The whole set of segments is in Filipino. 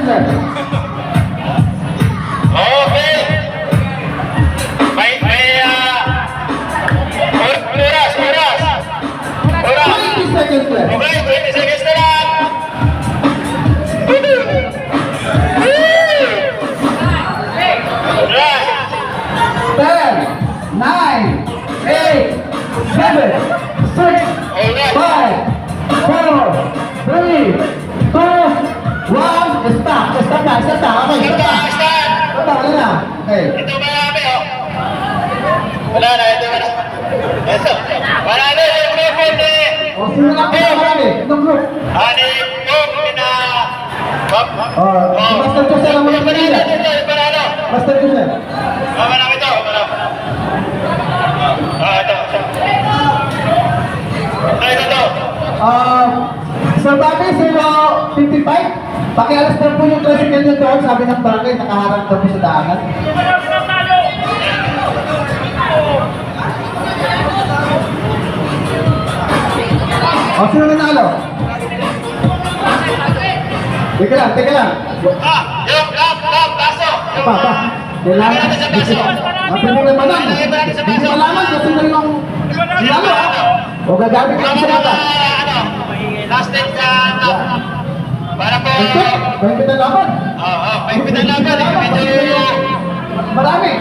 left. Okay. May oras. 20 seconds left. Okay, 20 seconds na lang. Right. 10, 9, 8, 7, 6, 5, 4, 3, 2, 1. Stop. Stop na. Okay, stop na. Stop na. Wala na. Okay. Ito marami, oh. Wala na, ito wala. Ito. Wala na, yung group ni... O, sino na po marami? Itong group. Ani, yung pina... Si Master Jose lang muna kanina. Panalo. Master Jose. Marami ito, marami. Ito. Ito. Sir Bobby, 055. Pakialas na po yung tricycle nyo doon. Sabi ng barangay, nakaharap na po sa daanan. O, sino nanalo? Teka lang. Yung baso. Pa. Kailangan. Mapili naman lang. Hindi malaman kasi na yung sinalo ha. O gagamit ka sa mata. Last time sa... Para po... May pinalaman. Oo, may pinalaman. Medyo... Marami.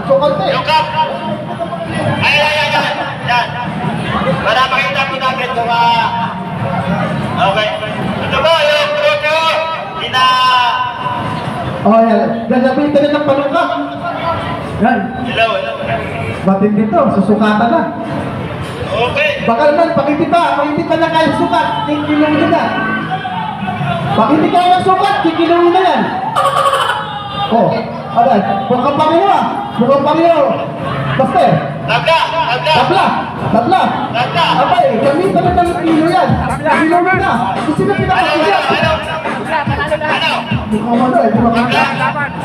So, konti. Yung cup. Ay. Yan. Para makita po natin kung okay. Ito ba, yung grupo, Oh, yan. Gagabitin na ng panungkap. Yan. Hello. Batin dito, susukatan na. Okay. Baka naman, pakiti pa na kayo sukat, kikilawin na. Pakiti kayo ng sukat, kikilawin na yan. Oh, aday, mukhang pangyo. Basta Tabla. Abay, gamitan na ng kilo yan. Kilawin na. Kasi na pinakakilya. Mukhang ano eh,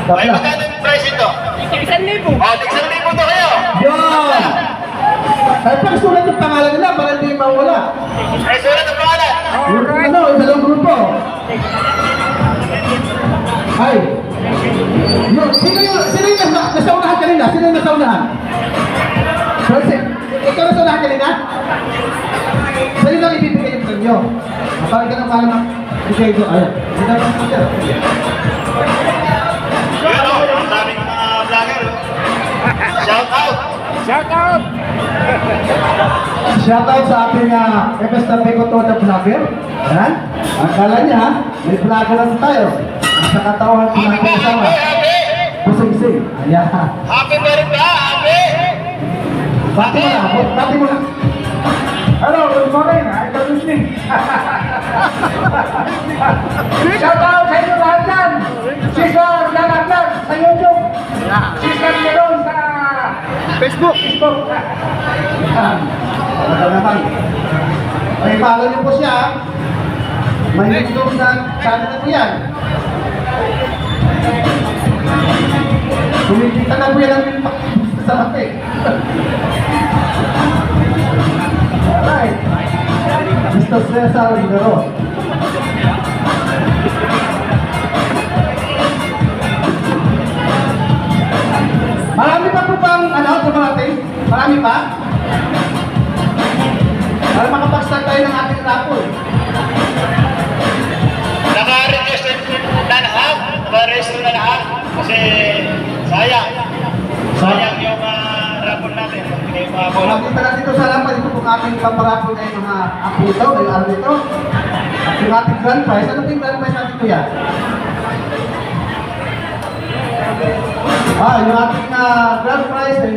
May magkano yung price ito? 1,000. Oh, 1,000 to kayo. Yan! Ay, pagsulat yung pangalan nila para hindi mawala. Ay, sulat ang pangalan. Yung isa lang grupo. Ay! Sino yung nasaunahan kanina? Sino yung nasaunahan? Francis, ikaw nasaunahan kanina? Sa'yo lang ibibigay yung premyo. Parang ganun parang ibigay doon. Ayun. Sino lang siya? Yun o, ang daming mga vlogger. Shout out. Shoutout sa ating FS na Pekoto na vlogger. Yan. Akala niya, may vlogger lang tayo. Sa katawan ng ating kasama. Pusing-sing. Ayan. Happy birthday, happy. Bati mo na. Hello, good morning. Ito Lucy. Shoutout sa inyo lahat yan. Sister Lalaglag sa YouTube. Sister Melon sa Facebook. Ano naman. May follow niyo po siya. May YouTube na channel na po yan. Kumikita na po yan ang sa mati. Alright. Mr. Cesar Ligaro. Marami pa po bang dumating? Marami pa? Para makapag-start tayo ng ating raffle. Naka-register na lahat. Naka-register na lahat. Kasi sayang yung rapon natin. Hindi mga bola. Makita natin ito sa lampad. Ito pong ating paparapol na yung mga apo ito, yung araw ito. At yung ating grand prize. Ano po yung grand prize natin kuya? Yung ating grand prize ay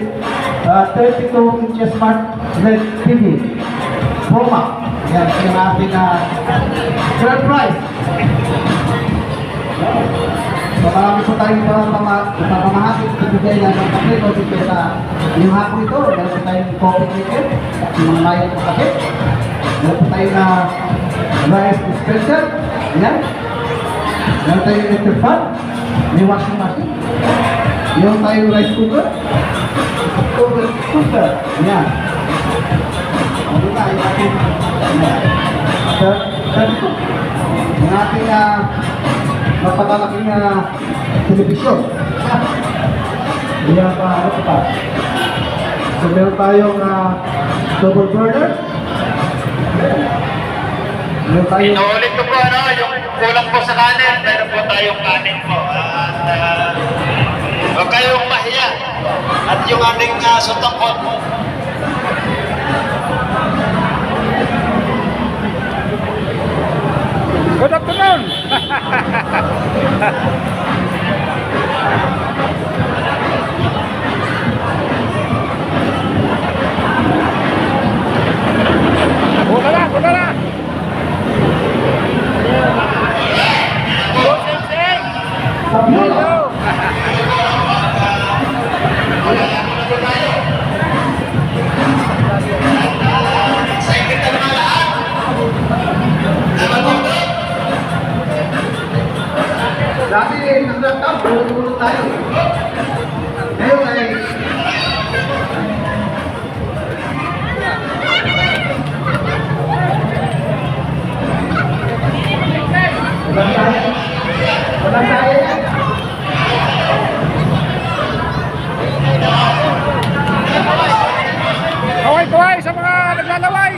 32 inches smart LED TV. Proma. Yan, yung ating grand prize. So marami po tayong pamamahagin sa bigay ng kape o dito sa yung hapon ito. Meron po tayong coffee maker, yung mga layan po kape. Meron po tayong rice dispenser. Yan. Meron tayong electric fan. May washing machine. Meron tayong rice cooker. Cooker. Yan. Ano na yung ating yung ating napakalaking telebisyon. Yan pa, ano pa. So meron tayong double burner. Meron tayong Inuulit ko po, ano, yung kulang po sa kanin, meron po tayong kanin po. At huwag kayong mahiya. At yung ating sutong po. Good afternoon! Wala na, wala na! Go, Sensei! Hello! Excited na naman lahat. dati nag-laptop, tulog tayo. Ngayon ay walang kaya. Walang kaya yan. Kaway-kaway sa mga naglalaway!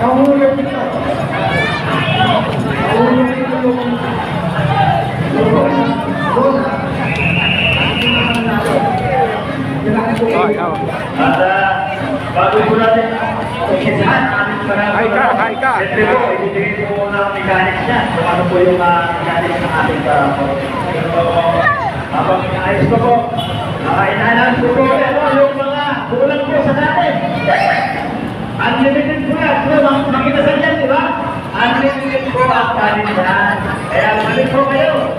Kahulog ito. Kahulog ito yung bola. Ay, oh. At bago po natin umisahan, aming Hi ka, hi ka. siyempre po, ibigay ko muna ang mechanics niya. Kung ano po yung mechanics ng ating habang inaayos ko po, inaanaan ko po yung mga kulang po sa natin. Unlimited po yan. So, makinasan yan, di ba? Unlimited po ang kanin yan. Kaya balik po kayo.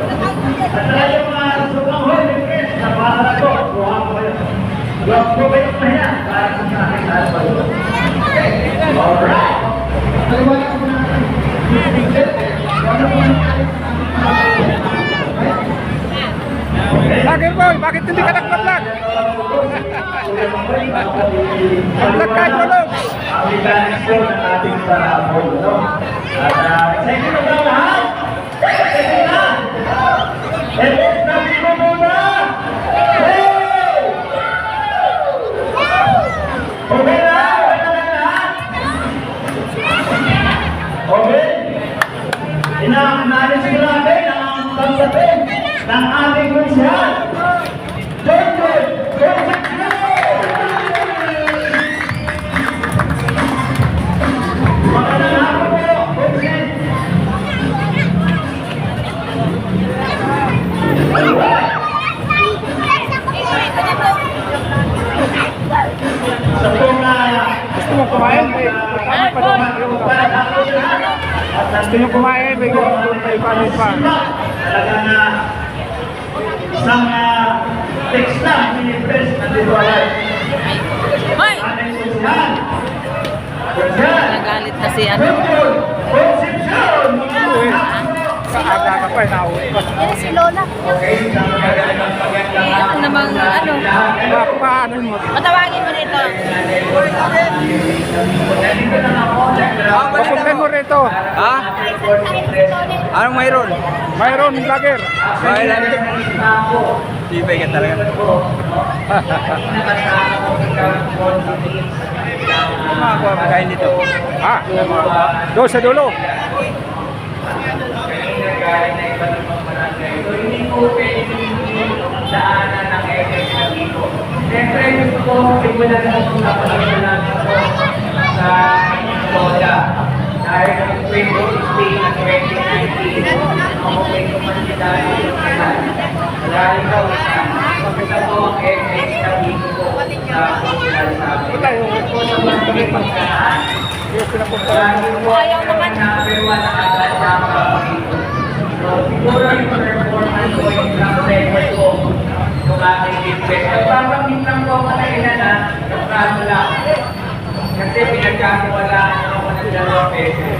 At talagang mga sobrang hoy, request na para po. Buha po kayo. Huwag po kayo mahiya para po sa aking lahat po. Alright. Vlogger boy, bakit hindi ka nag-vlog? Vlog ka, tulog! Ang mechanics po ng ating board, no? At excited na ba lahat? Excited na! Let's natin mo muna! Hey! Okay na? Okay na lang lahat? Okay? Inaalis ko natin ang pagdating ng ating konsyal. Joy! Magandang hapon po, Konsyal. Sa pong Gusto mo kumain? Gusto nyo kumain? May paano pa? Talaga na isang text lang, mini-press na dito alay. Hoy! Ating konsyal. Konsyal. Nagalit na si ano. Concepcion! Kaaga ka pa, nauwi pa. Yan si Lola. Okay, sa magagaling ang pagkakalaman. Ano namang ano. Paano mo? Matawagin mo dito. Nandito na ako. Papuntan mo rito. Ha? Anong mayroon? Mayroon vlogger. Tibay ka talaga. Kumakuha ka kain dito. Ha? Doon sa dulo. Hindi po pwede yung daanan ng FX na dito. Siyempre, gusto ko simulan na kung napagsimulan ko sa Lola. Dahil ng 2016 at 2019, ako may kumansidali yung kanan. Dahil daw, makita ko ang FX na dito po sa Lola sa amin. Ito sa mga pagkakaan. Ayaw naman. Number 1 na agad dapat dito. So, siguro yung performance ko yung record ko yung aking feedback. Nagpapamit lang po ako na inanan yung kaso lang. Kasi pinagkakawalaan ako ng 2 pesos.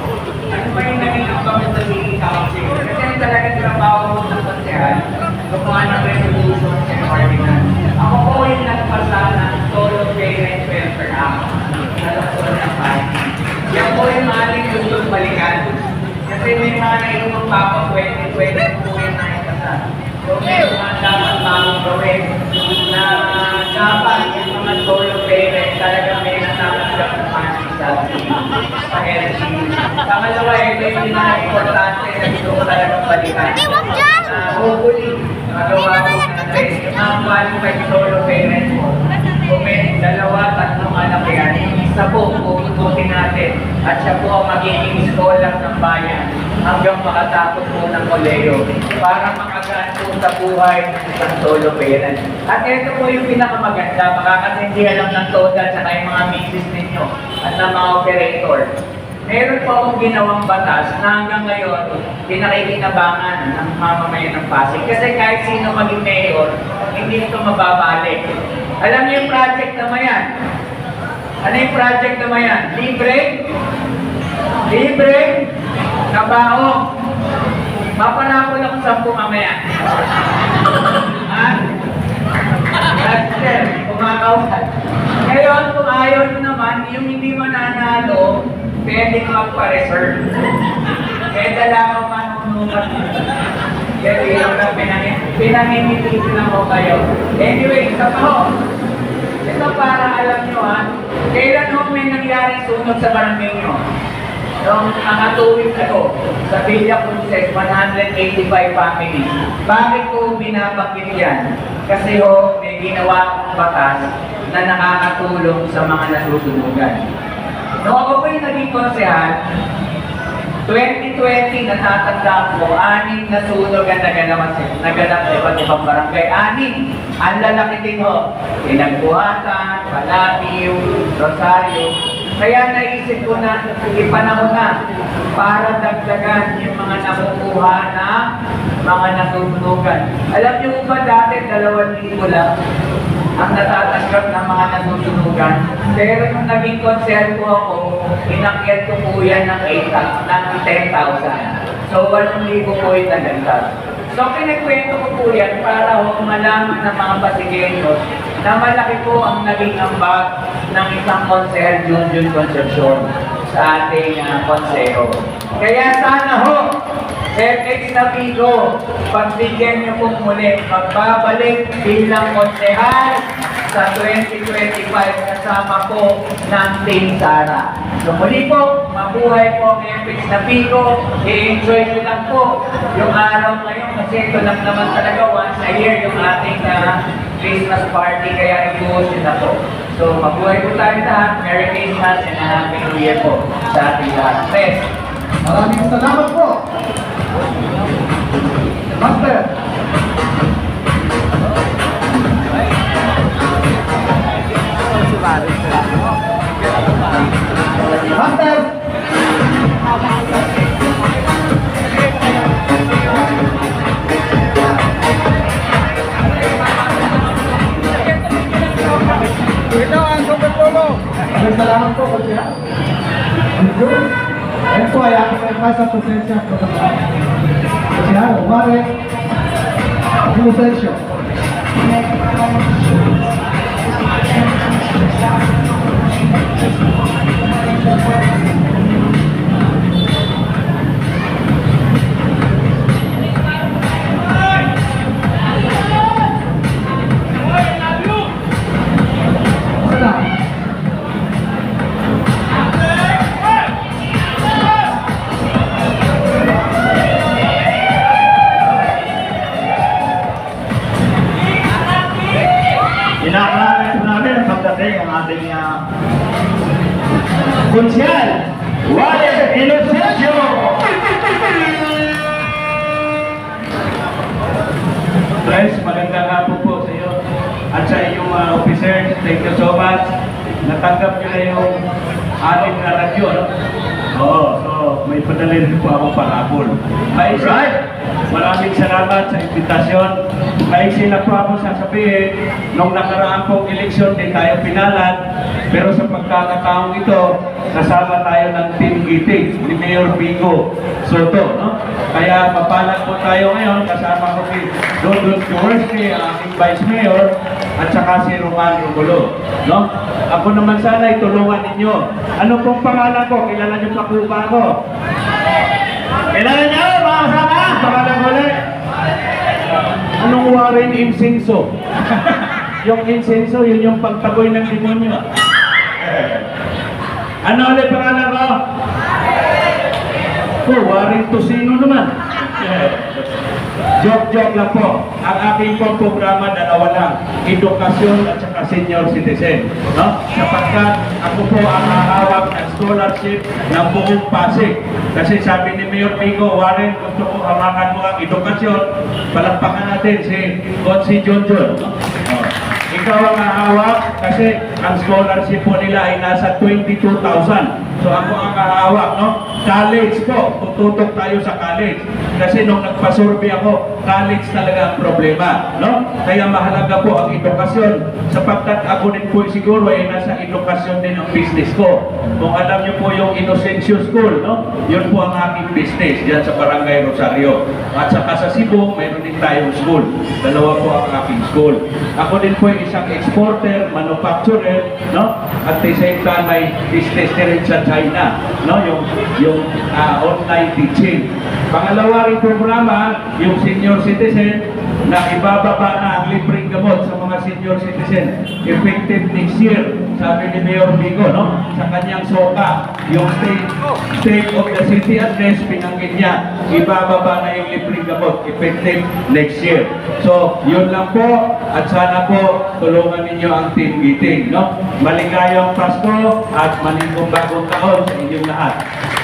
Ano ba yung naging ang pamit sa meeting council? Kasi yung talagang trabaho ko sa konsehan, gumawa ng resolution sa ordinance. Ako po yung nagpasa ng solo payment Act na lungsod ng Pasig. Yan po yung ating gustong balikan. Kasi may mga nainong Papa 2020 po yung nakikasal. So may mga dapat bagong gawin na dapat yung mga solo parents talagang may natatanggap na Pasig sa LG. Pangalawa, ito yung pinaka-importante na gusto ko talagang balikan. Hopefully, magawa ko na rin. Ang paano kay solo parent mo. Kung may dalawa, tatlong anak yan, yung isa po, pupututin natin. At siya po ang magiging scholar ng bayan hanggang makatapos po ng koleyo para makagaan po sa buhay ng solo parent. At ito po yung pinakamaganda, makakasindihan lang ng total sa kayong mga misis ninyo at ng mga operator. Meron po akong ginawang batas na hanggang ngayon pinakikinabangan ng mamamayan ng Pasig. Kasi kahit sino maging mayor, hindi ito mababalik. Alam niyo yung project na yan? Ano yung project na yan? Libre? Libre? Kabaho? Mapanapon ako 10 mamaya. Ha? Sir, kumakawal. Ngayon, kung ayaw nyo naman, yung hindi mananalo, pwede magpa-reserve. Kaya dala ko manunukat. Kaya yung pinanginitisin lang ko kayo. Anyway, isa pa ho. Ito para alam nyo ha, kailan ho may nangyaring sunog sa barangay nyo? Noong mga 2 weeks ago, sa Villa Princess, 185 families. Bakit ko binabanggit yan? Kasi ho, may ginawa akong batas na nakakatulong sa mga nasusunugan. Noong ako po yung naging konsehal, 2020, natatandaan ko, 6 na sunog ang naganap sa iba't ibang barangay. 6. Ang lalaki din ho. Pinagbuhatan, Palapiw, Rosario. Kaya naisip ko na, ipanahon na para dagdagan yung mga nakukuha na mga nasusunugan. Alam niyo ba dati, 2,000 lang ang natatanggap ng mga nasusunugan. Pero nung naging concern ko ako, inakyat ko po yan ng 10,000. So, 8,000 po yung naganap. So, pinagkwento ko po yan para ho malaman ng mga Pasigueños na malaki po ang naging ambag ng isang konseher Junjun Concepcion sa ating konseho. Kaya sana ho, FX na Vigo, pagbigyan niyo po muli, magbabalik bilang konsehal sa 2025 kasama po ng Team Sara. So muli po, mabuhay po ang FX na Vigo, i-enjoy nyo lang po yung araw ngayon kasi ito lang naman talaga once a year yung ating Christmas party, kaya ibuhusin na po. So mabuhay po tayo lahat, Merry Christmas and a Happy New Year po sa ating lahat. Best! Maraming salamat po. Master. Master. Ito ang super polo. Maraming salamat po. Ito ay aking nagpasa presensya po ng Kaya, umari, presensya. Inaaral po namin ang pagdating ang ating konsyal, Wale Inocencio! Friends, magandang hapon po sa iyo at sa inyong mga officers. Thank you so much. Natanggap nyo na yung ating radyo. No? Oo, so may padala rin po akong parapol. Right! Maraming salamat sa imbitasyon. Maiksi na po ako sasabihin, nung nakaraan pong eleksyon, di tayo pinalan. Pero sa pagkakataong ito, kasama tayo ng team giting ni Mayor Vigo Soto. No? Kaya mapalag po tayo ngayon, kasama ko si Dodon Jaworski, ang aking Vice Mayor, at saka si Roman Romulo. No? Ako naman sana itulungan ninyo. Ano pong pangalan ko? Kilala niyo pa po ba ako? Kilala niyo, mga kasama? Pangalan ko ulit. Anong Warren Incenso? Yung incenso, yun yung pagtaboy ng demonyo. Ano ulit pangalan ko? Warren Tosino naman. Joke lang po. Ang aking pong programa, dalawa lang. Edukasyon at saka senior citizen. No? Sapagkat ako po ang hahawak ng scholarship ng buong Pasig. Kasi sabi ni Mayor Pico, Warren, gusto ko hamakan mo ang edukasyon. Palagpakan natin si John John. No? Ikaw ang hahawak kasi ang scholarship po nila ay nasa 22,000. So ako ang hahawak, no? College po, tututok tayo sa college. Kasi nung nagpa-survey ako, college talaga ang problema, no? Kaya mahalaga po ang edukasyon. Sapagkat ako din po siguro ay nasa edukasyon din ang business ko. Kung alam niyo po yung Inocencio School, no? Yun po ang aking business diyan sa Barangay Rosario. At saka sa Cebu, mayroon din tayong school. Dalawa po ang aking school. Ako din po ay isang exporter, manufacturer, no? At the same time may business din rin sa China, no? Yung online teaching. Pangalawa rin programa, yung senior citizen na ibababa na ang libreng gamot sa mga senior citizen effective next year. Sabi ni Mayor Vigo, no? Sa kanyang SOCA, yung state of the city address, pinanggit niya, ibababa na yung libreng gamot effective next year. So, yun lang po, at sana po tulungan ninyo ang team meeting, no? Maligayang Pasko at maningong bagong taon sa inyong lahat.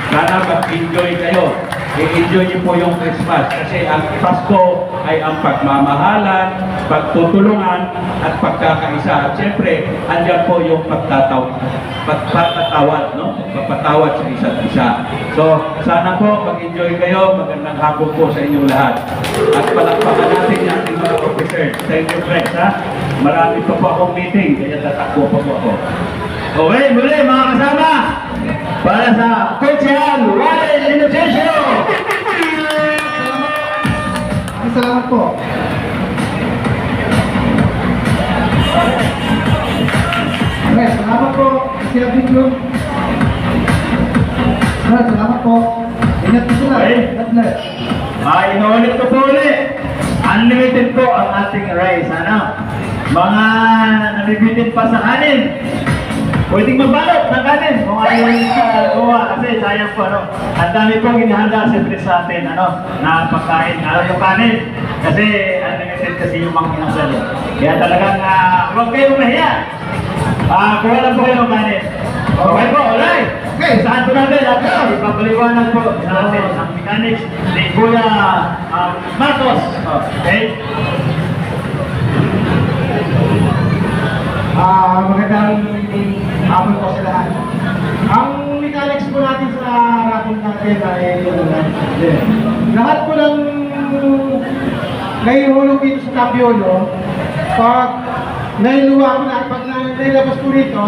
Sana mag-enjoy kayo. I-enjoy niyo po yung Christmas kasi ang Pasko ay ang pagmamahalan, pagtutulungan at pagkakaisa. At siyempre, andyan po yung pagpapatawad, no? Pagpapatawad sa isa't isa. So, sana po mag-enjoy kayo. Magandang hapon po sa inyong lahat. At palakpakan natin yung ating mga officers. Thank you, friends, ha? Marami pa po akong meeting, kaya tatakbo pa po ako. Okay, muli mga kasama, para sa Coachian Warren Inocencio! Salamat po. Okay, salamat po. Sila video. Salamat po. Ingat po sila. Okay. God bless. Inuulit ko po ulit. Unlimited po ang ating rice. Ano? Mga nabibitin pa sa kanin. Pwedeng magbalot ng kanin kung ano yung gawa. Kasi sayang po, ano, ang dami pong inihanda siyempre sa atin, ano, na pagkain, yung kanin. Kasi unlimited kasi yung mga kinasal. Kaya talagang huwag kayong mahiya. Kuha lang po kayo ng kanin. Okay po, alright. Okay, saan po natin? Ipapaliwanag po sa atin ang mechanics ni Kuya Marcos. Okay? Magandang hapon po sa lahat. Ang mechanics po natin sa raffle natin ay lahat po ng naihulog dito sa Tapiolo, pag nailuwa ko na, pag nailabas po rito,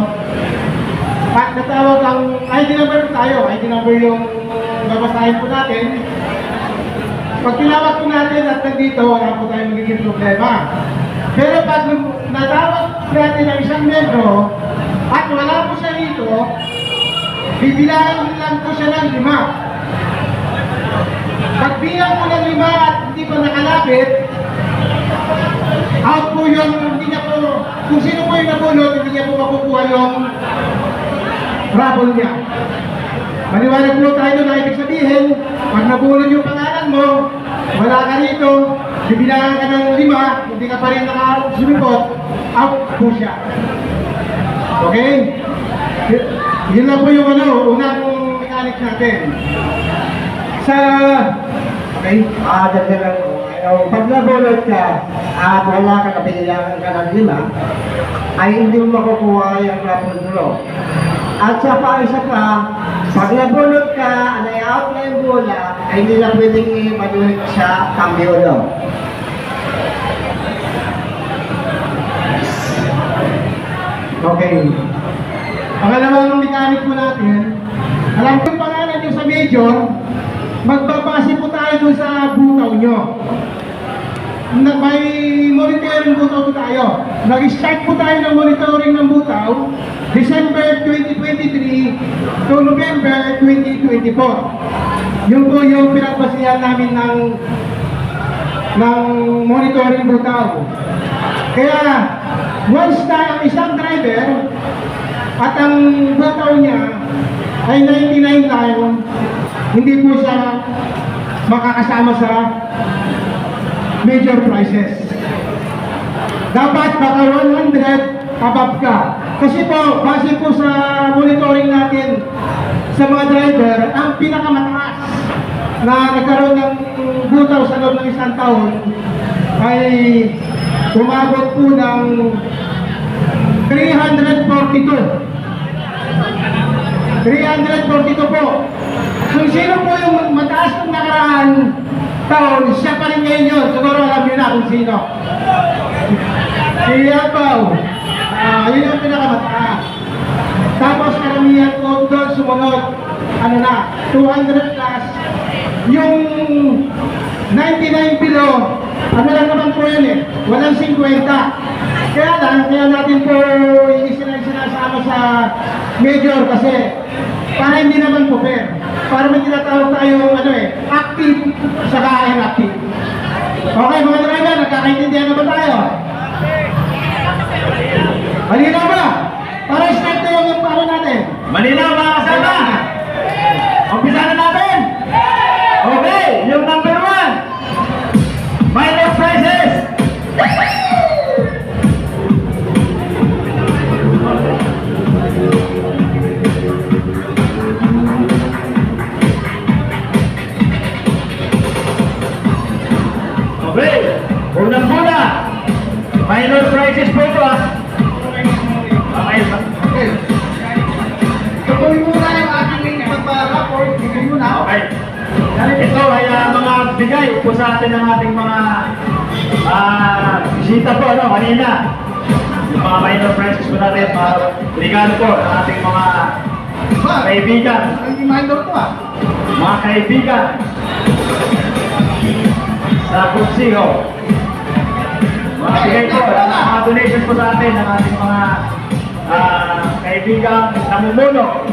at natawag ang ID number tayo, ID number yung babasahin po natin. Pag tinawag po natin at nandito, wala po tayong magiging problema. Pero pag natawag natin ang isang membro at wala po siya dito, bibilangan lang po siya ng 5. Pag bilang po ng 5 at hindi pa nakalapit, out po yung, hindi niya po, kung sino po yung nabunod, hindi niya po makukuha yung raffle niya. Maliwanag po tayo na ibig sabihin, pag nabunod yung pangalan mo, wala ka rito, bibilangan ka ng 5, hindi ka pa rin nakasumipot, out po siya. Okay? Yun lang po yung unang mechanic natin. Okay? Dagdagan ko. Pag nabulot ka at wala ka kapilangan ka ng 5, ay hindi mo makukuha yung raffle draw. At sa isa pa, pag nabulot ka, na-out na yung bola, ay hindi na pwedeng i-manulit sa kambiolo. Okay. Pangalawang mechanic po natin, alam ko yung pangalan nyo sa major, magbabase po tayo dun sa butaw nyo. May monitoring butaw po tayo. Nag-start po tayo ng monitoring ng butaw December 2023 to November 2024. Yun po yung pinagbasihan namin ng monitoring butaw. Kaya once na ang isang driver at ang butaw niya ay 99 lang, hindi po siya makakasama sa major prices. Dapat baka 100 above ka. Kasi po, base po sa monitoring natin sa mga driver, ang pinakamataas na nagkaroon ng butaw sa loob ng isang taon ay umabot po ng 342. 342 po. Kung sino po yung mataas ng nakaraan taon, siya pa rin ngayon yun. Siguro alam niyo na kung sino. Si Yapaw. Yun yung pinakamataas. Tapos karamihan po doon sumunod, ano na, 200 plus. Yung 99 below, ano lang naman po yun eh, walang 50. Kaya natin po sinasama sa major kasi para hindi naman po fair. Para may tinatawag tayo, active sa inactive. Okay, mga driver, nagkakaintindihan na ba tayo? Malinaw ba? Para start na yung paano natin. Malinaw mga kasama! Umpisa na natin! Okay, yung number 1, minor prices! Okay, unang-una, minor prices po ito Okay. Tuloy muna yung ating pagpa-rapport. Bigay muna. Okay. Ito ay mga bigay po sa atin ng ating mga bisita po, kanina. Yung mga minor prices po natin, regalo po ng ating mga kaibigan. Hindi minor to Mga kaibigan sa Butsiho. Mga bigay po, mga donations po sa atin ng ating mga kaibigan namumuno.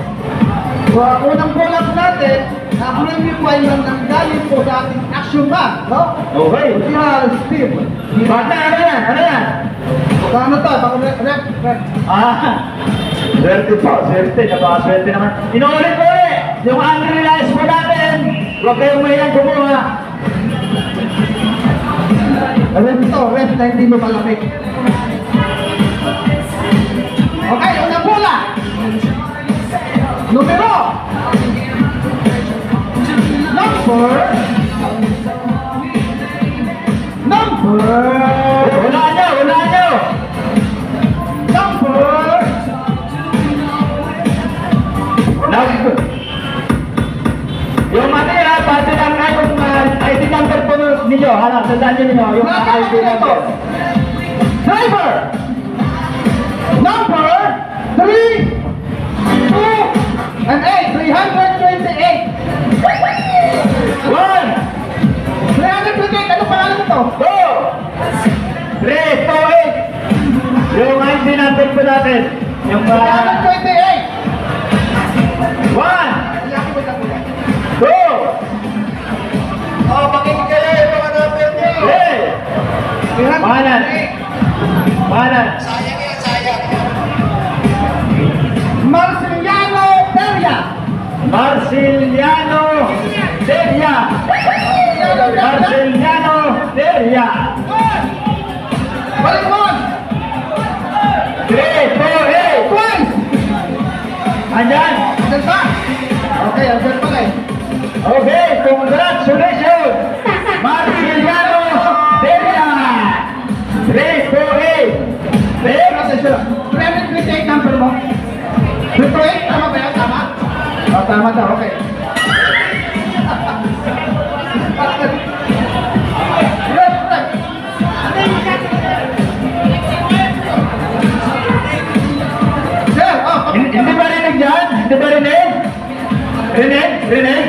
Unang bulak natin, nakulang yung wayan ng galing po sa ating action bank, no? Okay. Steve. Bata, ano yan? Ano to? Baka rep. Swerte po, swerte. Napakaswerte naman. Inuulit po yung unrealized po natin. Huwag kayong mahilang kumuha. Rep to, rep na hindi mo malapit. Okay, unang bulak. Numero. Wala nyo. Yung pati lang yung ID number po ninyo. Tandaan nyo ninyo. Yung ID number. Driver. Number 3, 2, and 8. 328. 1, 328. Ano pangalan nito? 2, 3, 4, 8. Yung ID number po natin. Yung 328. 1, 2, Pakinig kayo yung mga number niyo. 3. Panan. Marceliano Peria. Marceliano Deria. Balik mo. 3, 4, 8. Twice. Andyan. Andyan pa. Okay, andyan pa eh. Okay, congratulations. Marceliano Deria. 3, 4, 8. 328 number mo. 328, tama ba yan? Tama? Tama daw, okay. Sir, Hindi ba rinig dyan? Hindi ba rinig? Rinig?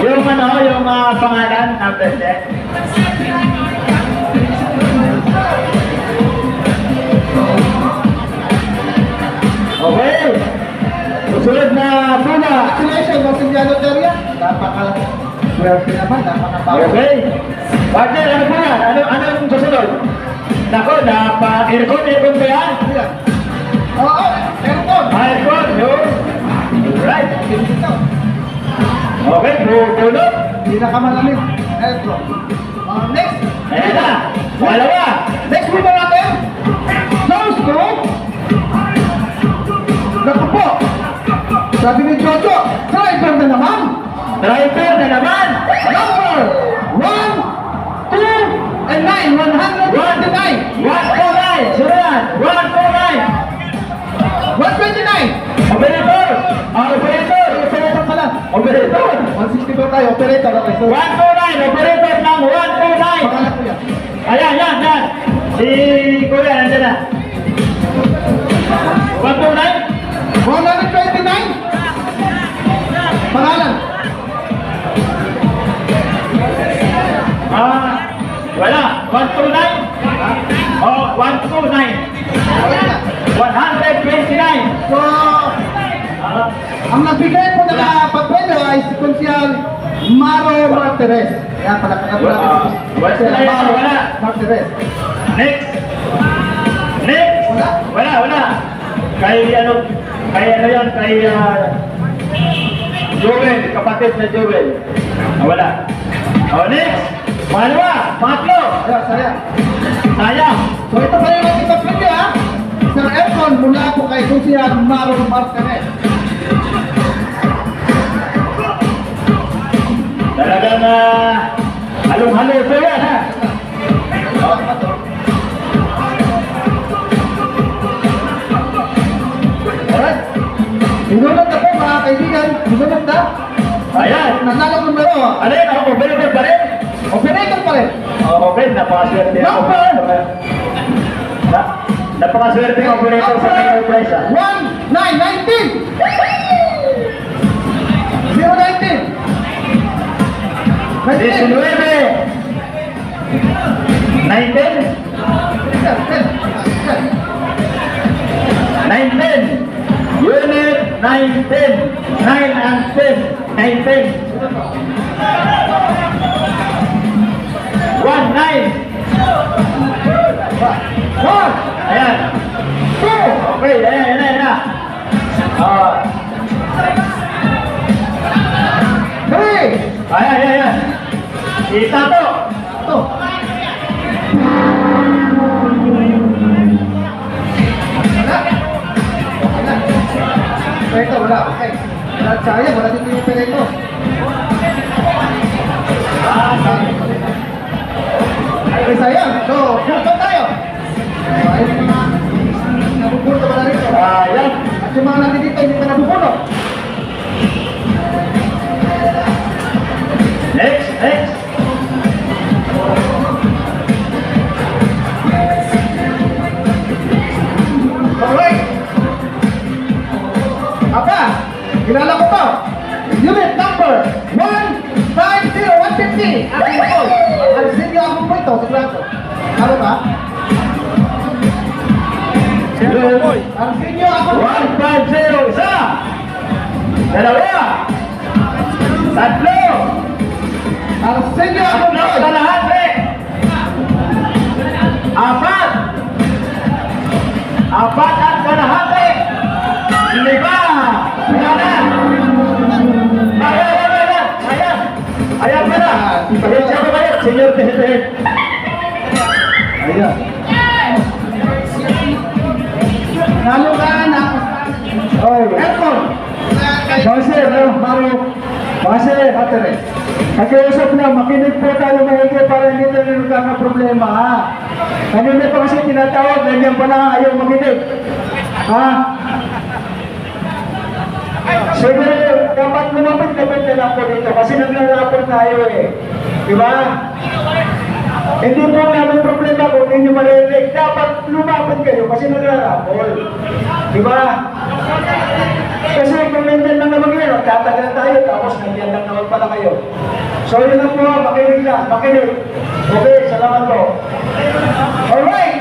Yung yung pangalan, number set. Okay. Susunod na pula. Congratulations, Masiliano Daria. Napaka-swerte naman, napaka-power. Okay. Partner, ano po yan? Anong susunod? Nako, napa-aircon ba yan? Oo, aircon. Aircon, yun. Right. Okay, puno. Pinakamalamig. Aircon. Next. Ayan na. Walawa. Next mo natin. Sounds good. Naku po. Sabi ni Jojo, driver na naman. Driver na naman. Number 1, 2, and 9. 129. 149. Sunan. 149. 129. Operator. Operator. Operator pala. Operator. 160 ba tayo? Operator. Okay, so 129. Operator ng 129. pangalan ko yan. Ayan, yan. Si Kuya, nandiyan na. 129. 129. Pangalan. Wala. 129. Oh, 129. Wala na. 129. So, ang nagbigay po ng papel ay si Konsyal Maro Martires. Yan, palakpakan po natin. Wala. Wala. Martires. Next. Wala? Wala. Kay ano yan, Joel, kapatid na Joel. Wala. Oh, next. Pangatlo. Ayan, sayang. Sayang. So, ito pa yung ating papel niya, ha? Sir Efron, mula po kay Konsyal Maro Martires. Talagang halong-halo ito yan, ha? Alright. Sinunod na po mga kaibigan. Sinunod na. Ayan. Nanalo numero. Ano yun? Operator pa rin? Operator pa rin. Okay, napakaswerte ako. Number! Napakaswerte ang operator sa Mega Prize, ha? 1919. 019. 19. 19. Unit 19. 9 and 10. 19. 1, 9. 1. Ayan. 2. Okay, ayan na. 3. Ayan. Itato. Ito. Ito, wala. Okay. Sayang, wala dito yung pera ito. Okay, sayang. So, punta tayo. Ayun yung mga nabubuno ba na rito? Ayan. At yung mga natin dito, hindi pa nabubuno. Next. Alright. Aba, kilala ko to. Unit number 150-150. Aking call. Arsenio ako po ito, sigurado. Ano ba? Arsenio ako po. 150. Isa. Dalawa. Tatlo. Arsenio ako po. Tatlo kalahati. Apat. Apat at kalahati. 5. Ayan. Ayan pala. Siya ba kayo? Senior President. Ayan. Nalo ka na. Aircon. Base, Battery. nag-iusap na, makinig po tayo mahigit para hindi tayo nagkakaproblema, ha? Kanina pa kasi tinatawag, nandiyan pa na ayaw makinig. Ha? Sige, dapat lumapit na lang po dito kasi naglalapot tayo eh. Diba? Hindi po namin problema kung hindi nyo marinig. Dapat lumapit kayo kasi naglalapot. Diba? Kasi kung nandiyan lang naman kayo, tatagal tayo tapos nandiyan lang naman pala kayo. So yun lang po, makinig lang, makinig. Okay, salamat po. Alright.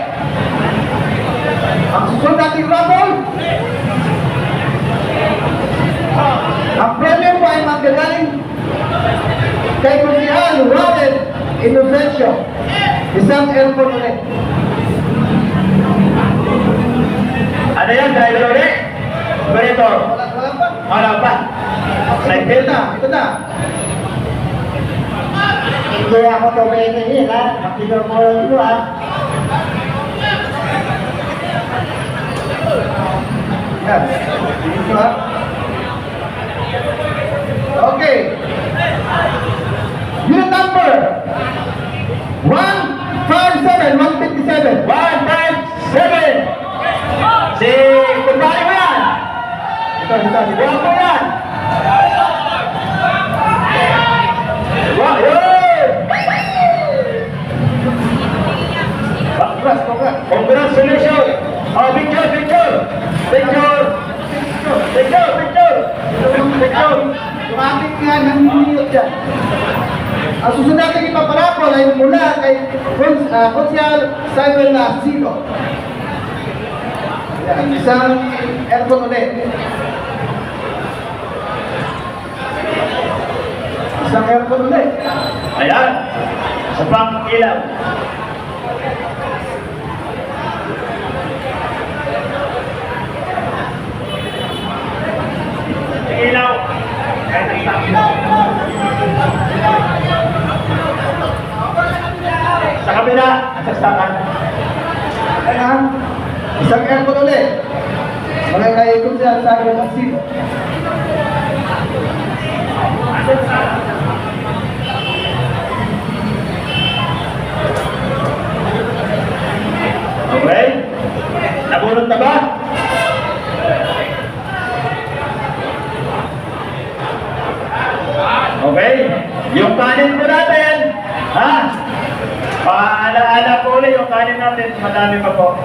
Ang susunod nating raffle Inocencio. Isang airport ulit. Ano yan, driver ulit? Operator. Wala pa. Wala pa. Ito na, ito na. Hindi ako tumingin ha. Makinukulang ko ha. Yan. Ito ha. Okay. Unit number 157, 157. 157! Si kumpare mo yan! Ito, Si buwan mo yan! Wow, yun! Congrats, congrats. Congratulations! Oh, picture, picture! Picture! Picture, picture! Picture! Tumapit nga ng minute dyan. Ang susunod natin ipapalapol ay mula kay Konsyal Simon Nasilo. Yan, isang aircon ulit. Isang aircon ulit. Ayan! Sa pang ilaw. Ilaw! Sa kabila, at sa sakan. Ayan, isang aircon ulit. Mula kay Konsyal Simon Nasilo. Okay? Nabunod na ba? Okay? Yung kanin po natin, ha? Paalaala po ulit yung kanin natin, madami pa po.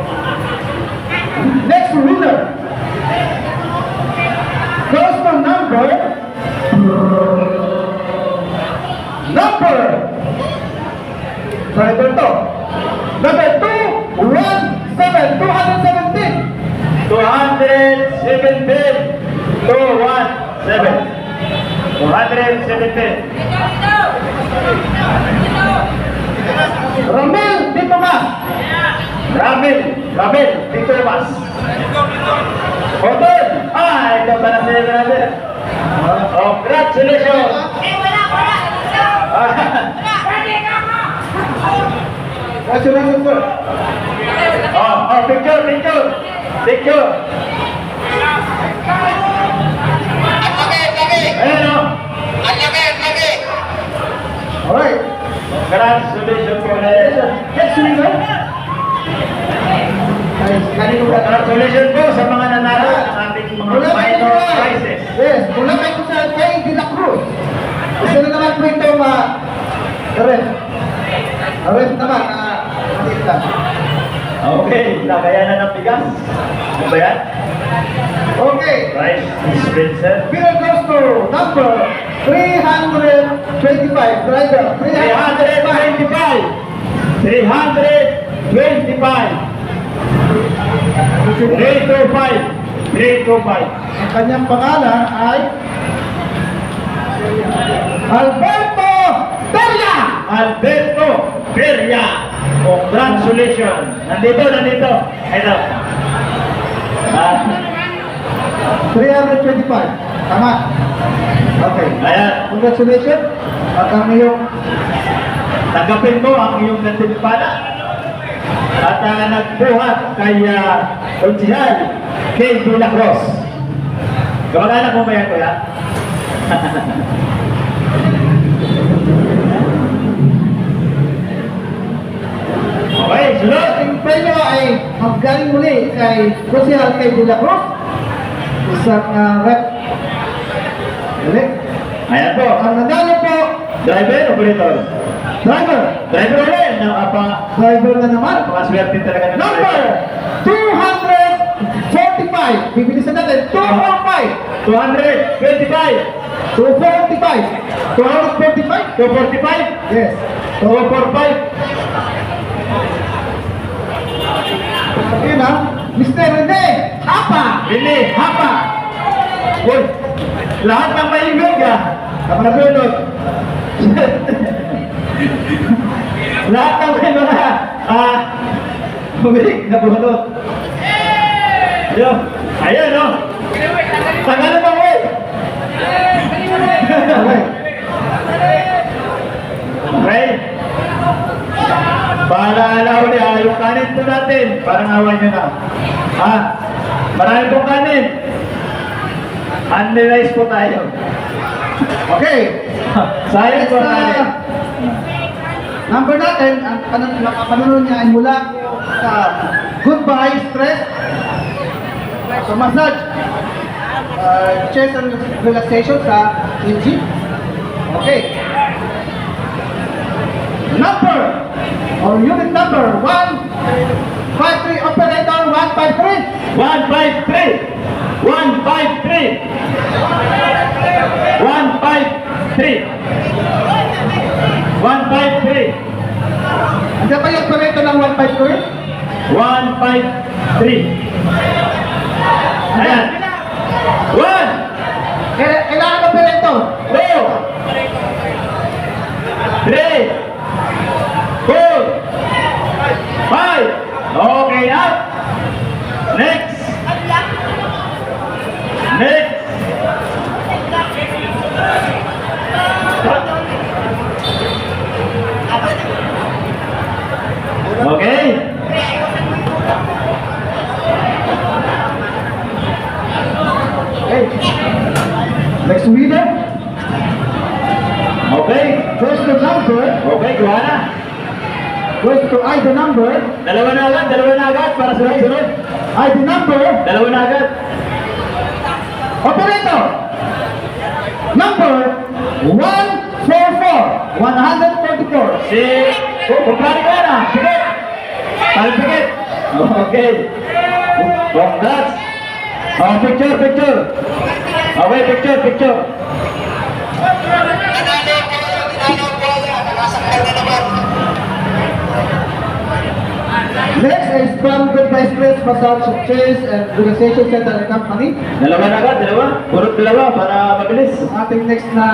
Next winner goes to number sorry, ito. Number 217, 217. 217. 217. Ramil Dito Mas. Ramil, Victor Mas. Hotel! Ah, ito pa na sila natin. Congratulations! Congratulations, sir. Picture! Ayan o! Alright. Congratulations po na yan. Next winner. Ay, kanino ka? Congratulations po sa mga nanalo ng ating mga Mula kay minor Kuya. prizes. Yes, mula kay Kuya kay De La Cruz. Isa na naman po ito arrest. Arrest naman. Maliit lang. Okay, lagayan na ng bigas. Ano ba yan? Okay. Rice dispenser. Winner goes to number 325. Driver. 325. Ang kanyang pangalan ay Alberto Teria. Alberto Peria. Congratulations. Nandito. Ito. 325. Tama. Okay. Ayan. Congratulations. At ang iyong Tanggapin mo ang iyong gantimpala. At nagbuhat kay Konsihal Kay De La Cruz. Kamag-anak mo ba yan, kuya? Okay, sunod. ating premyo ay maggaling muli kay Konsihal kay De La Cruz. Isang rep. Muli. Ayan po. Ang nanalo po, Driver, operator. driver. Driver ulit. Driver na naman. Napakaswerte talaga ng Number 245. Bibilisan natin. 245. 225. 245. 245? 245. Yes. 245. Yun ha. Mr. Rene. Hapa. Bili, hapa. Uy, lahat ng maingog ah. Napanapinod. Lahat ng may mga humilig na bunot. Yo, ayan o. Tagal na ba, wey? Okay. Paalala ulit, yung kanin po natin. Parang awan nyo na. Marami pong kanin. Unrealized po tayo. Okay. Sayang po natin. Number natin, ang panunod niya ay mula sa goodbye stress, so massage, chest and relaxation sa EG. Okay. Number or unit number 153, operator 153. 153. 153. 153. 153. Andiyan ba yung operator ng 153? 153. Ayan. 1, Kailangan operator. 2, 3, 4, 5. Okay, up. Next. Next. Okay. Okay. Next reader. Okay. First the number. Okay, gawa na. First to ID number. Dalawa na agad para sunod-sunod. ID number. Dalawa na agad. Operator. Number 144. 144. Si... Kumplari ka na. Pikit. Palpikit. Okay. Congrats. Picture. Okay, picture. Next is from Goodbye Stress Massage Chairs and Relaxation Center and Company. Dalawa na agad, dalawa. Purot dalawa para mabilis. Ang ating next na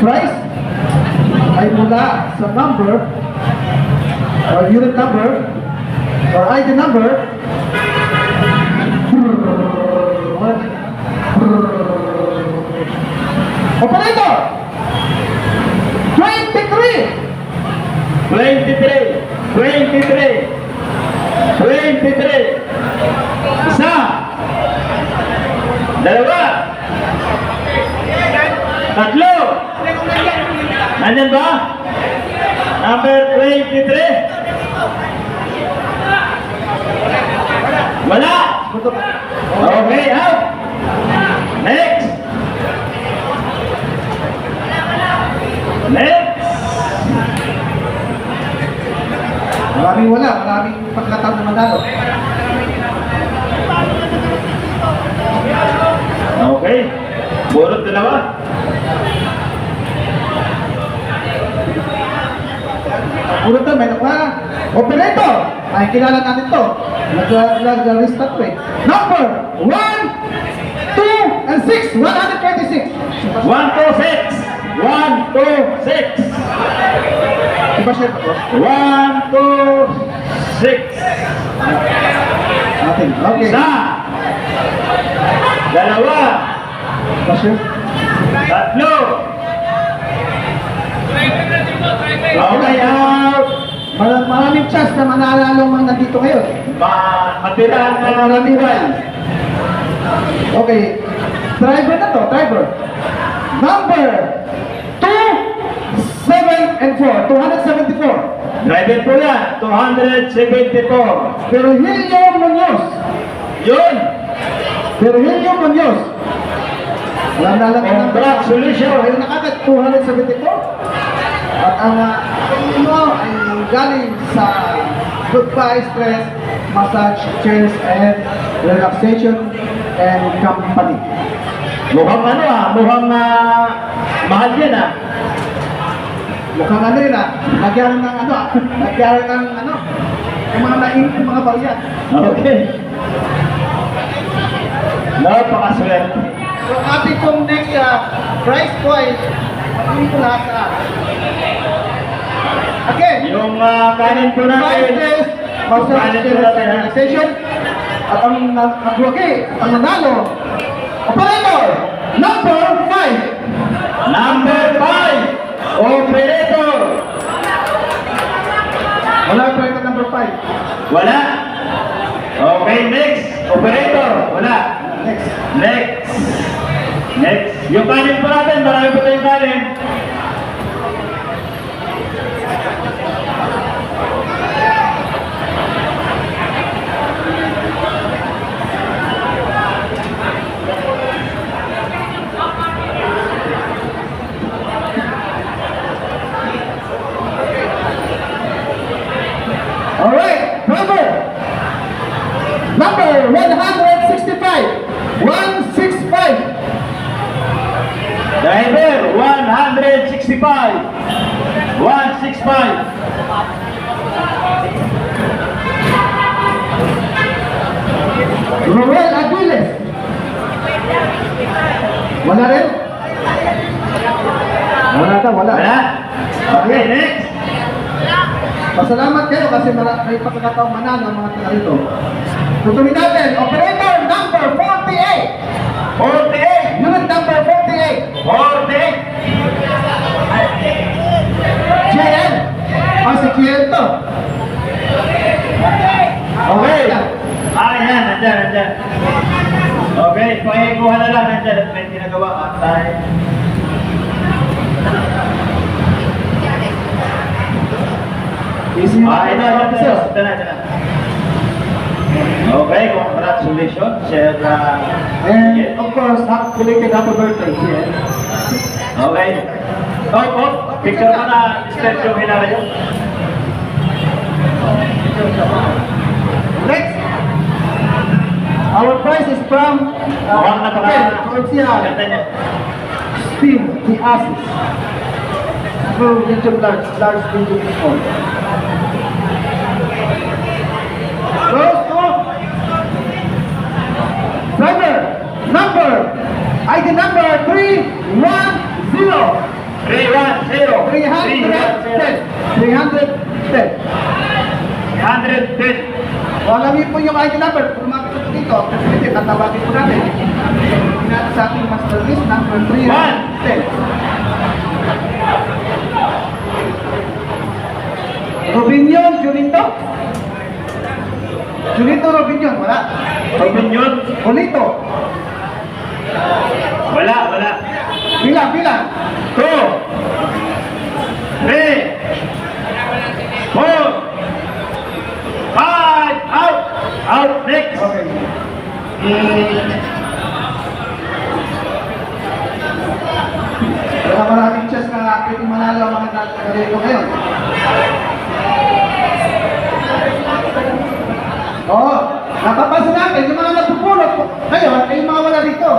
price ay mula sa number or unit number or ID number Operator 23. 23. Isa. Dalawa. Tatlo. Nandyan ba? Number 23. Wala. Okay, out. Next. Maraming wala, maraming pagkataon na manalo. Okay. Burot dalawa. Puro to, may nakuha. Operator! Ay, kilala natin to. Nag-restart ko eh. Number 1, 2, and 6. 126. 1, 2, 6. 1, 2, 6. Diba siya ito? 1, 2, 6. Natin. Okay. Isa. Dalawa. Diba siya? Tatlo. Okay, out. Maraming chance na mananalo man nandito ngayon. Matira ang Maramihan. Okay. Driver na to, driver. Number 2, 7, and 4. 274. Driver po yan. 274. Virgilio Munoz. Yun. Virgilio Munoz. Alam na lang ang Congratulations. Ayun na kagad, 274. At ang mo ay galing sa Goodbye Stress Massage Chairs and Relaxation and Company. Mukhang mukhang mahal yan Mukhang ano yun nagyaran ng yung mga naing, yung mga barya. Okay. Napakaswerte. So ating pong next price po ay hindi ko lahat Again, Yung kanin po natin. Prices, Mausa Organization, at ang nagwagi, ang nanalo, operator, number 5. Number 5, operator. Wala operator number 5. Wala. Okay, next. Operator. Wala. Next. Next. Next. Yung kanin po natin, marami po tayong kanin. Alright, driver. Number 165. 165. Driver, 165. 165. Roel Aguiles. Wala rin? Wala daw, wala. Wala. Okay, next. Pasalamat kayo kasi may pagkakataong manalo ang mga taga rito. Tutuloy natin, operator number 48. 48. Unit number 48. 48. JN. Si JN to. Okay. Yan, nandyan. Okay, pakikuha na lang nandyan at may ginagawa. Tayo. Easy Ito na. Okay, congratulations, Sir. And of course, belated happy birthday, JN. Okay. Picture mo na, step yung hinara nyo. Next. Our prize is from Mukhang Corsia. Ganda niya. Spin the Asis. Through medium large medium small. Goes to driver number ID number 310. 310. 310. 110. O, alam niyo po yung ID number. Kung makita po dito, kasi tatawagin po natin. Pinat sa ating master list number 310. Robinyon, Junito. Junito, Robinyon, wala. Opinion? Olito, Wala. bilang. 2, 3, 4, 5, out! Out, next! Okay. Wala maraming chance na pwedeng manalo ang mga nagarito ngayon. Oo, nakapasa natin yung mga nagpupulot ngayon ay yung mga wala dito.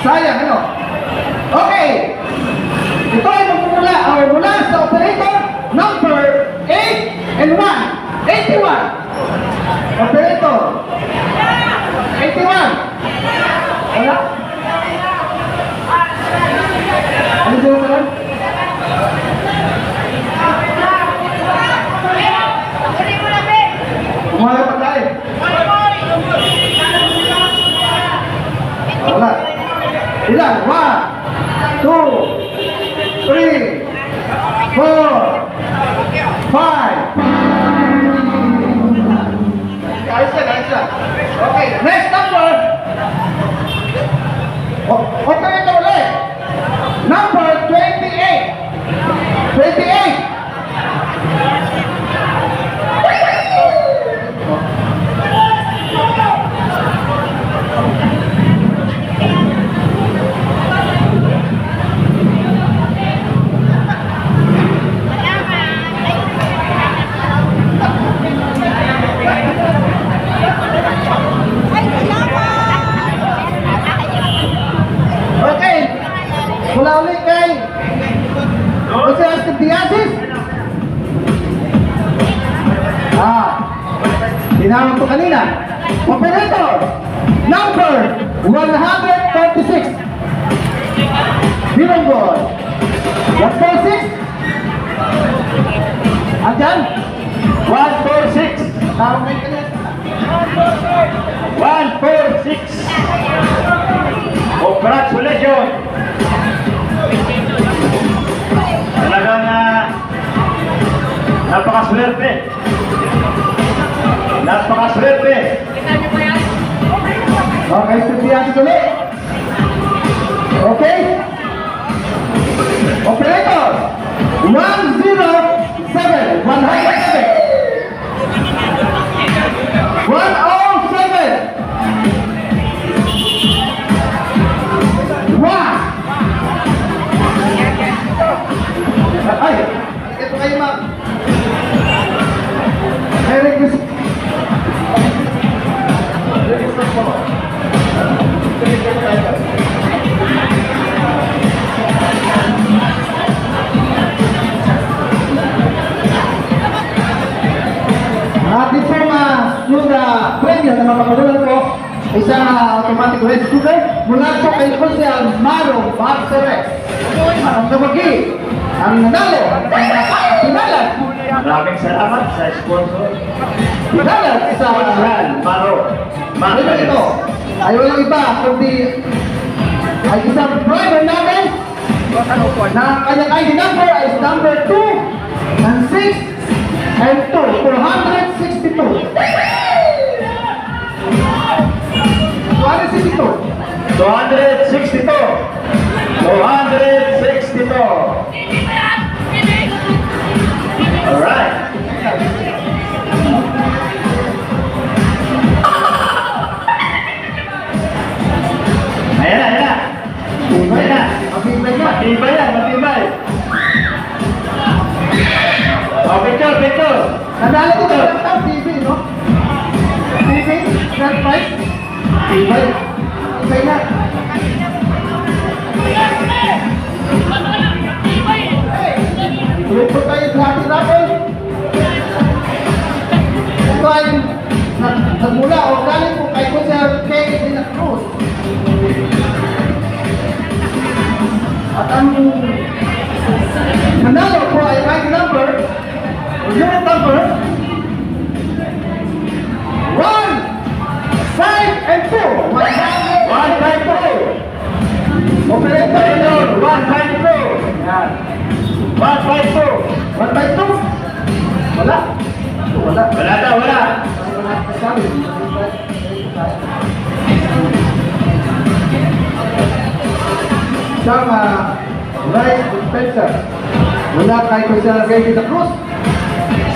Sayang, ano? Okay. Ito ay magpupula mula sa operator number 8 and 1. 81. Operator. 81. Wala? Ano sila sa lang? Umala pa tayo. Wala. Ilan? 1, 2, 3, 4, 5. Ayos yan. Okay, next number. Operator ulit. Number 28. 28. Okay. Mula ulit kay Jose Astediasis. Tinawag ko kanina. Operator number 136. Binonggol. 146. Andyan? 146. Tawag kayo ka niya. 146. Congratulations. Talagang napakaswerte. Napakaswerte. Okay, estudyante ulit. Okay? Operator! 107! 107! 107! 1! Ay! Ito kayo, ma'am. Merry Christmas. Merry Christmas po. Ating pong yung premyo na mapapagalan ko, isang automatic race cooker mula po kay Consel Maro Baxeres. Ang kamagi, ang nanalo, ang pinalag, Maraming salamat sa sponsor. pinalag sa Maro. ito ay walang iba kundi ay isang driver namin na kanyang ID number is number 2 and 6 and 2, 462. 262. 262. Alright. Ayan na, ayan na. Ayan na. Matibay na. Matibay yan, matibay. Oh, picture, picture. Nadala ko ba ang TV, no? TV, grand prize. Tibay. Tibay na. Tuloy po tayo lahat natin. Ito ay nagmula o galing po kay Consel K. De la Cruz. At ang nanalo po ay right number, unit number 1, 5, and 2. 152. Operator, 152. yan. 152. 152. Wala. Wala. Wala daw, wala. Isang right dispenser. Wala kay Consel K. De la Cruz.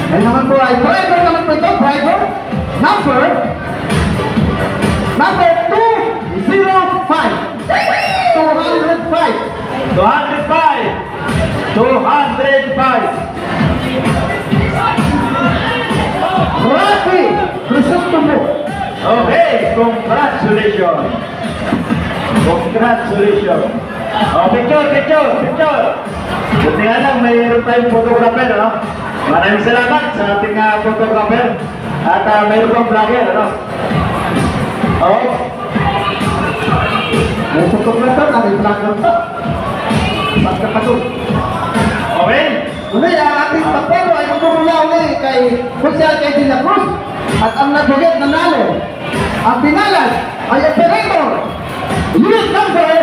Yan naman po ay driver naman po ito. Driver number 205. 205. 205. 205. Rafi Crisostomo. Okay, congratulations. Congratulations. Oh, picture, picture, picture. Buti nga lang, mayroon tayong photographer, no? Maraming salamat sa ating photographer. At mayroon pang vlogger, ano? Oh, May photographer na may vlogger pa. Saan ka pa doon? okay. Uli, ang ating papero ay magmumula uli kay Consel K. De la Cruz. At ang nagbagay nanalo, ang pinalag ay operator. Unit number.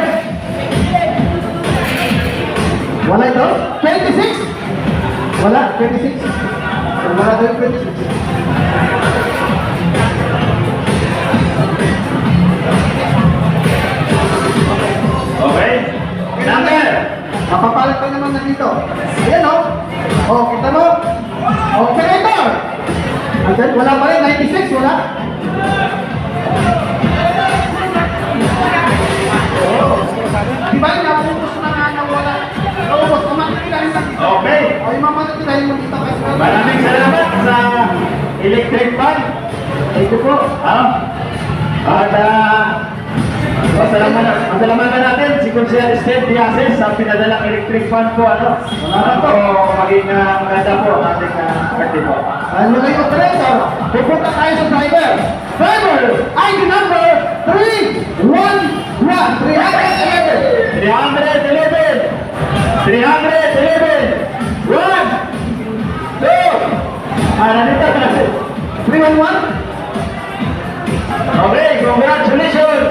Wala ito? 26? Wala, 26. Wala din 26. Okay. Number. Mapapalat pa naman na dito. Ayan o. O, kita mo? Operator. Andyan, wala pa rin. 96, wala. Di ba yung naubos na nga na wala? Naubos, kumakitilahin lang dito. Okay. O, yung mamakitilahin mo dito kasi. Maraming salamat sa electric fan. Thank you po. At pasalamatan natin si Consel Steve Diazes sa pinadalang electric fan po. Salamat po. Maging maganda po ang ating party po. Ano na yung operator? Pupunta tayo sa driver. Driver, ID number 311. 311. 311. 311. 1, 2, Nandito ka na. 311? Okay, congratulations!